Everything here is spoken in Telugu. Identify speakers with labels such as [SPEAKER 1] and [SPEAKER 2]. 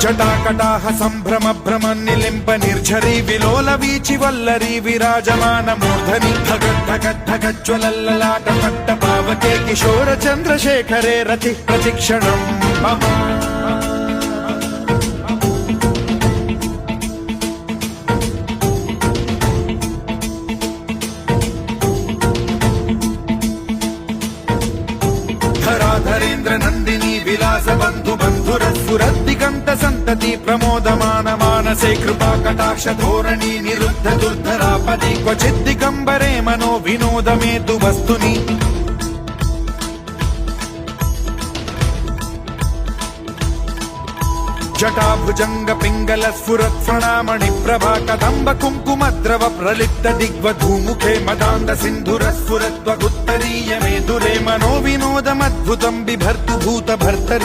[SPEAKER 1] జటాకటాహ సంభ్రమ భ్రమ నిలింప నిర్ఝరీ విలోల వీచి వల్లరీ విరాజమాన మూర్ధని ధగద్ధగద్ధగజ్వలల్లలాట పట్ట పావకే కిశోర చంద్రశేఖరే రతి ప్రతిక్షణం మమ ధరాధరేంద్ర నందిని విలాస బంధు బంధురస్ఫురద్దిగంత సంతతి ప్రమోదమాన మానసే కృపా కటాక్ష ధోరణి నిరుద్ధ దుర్ధరాపది క్వచిద్దిగంబరే మనో వినోదమేతు వస్తుని జటాభుజంగ పింగళ స్ఫురత్ ప్రణామణి ప్రభా కదంబ కుంకుమద్రవ ప్రలిప్త దిగ్వధూముఖే మదాంద సింధుర స్ఫురత్వగుత్తరీయ మేధురే మనో వినోదమద్భుతం బిభర్తు భూత భర్తరీ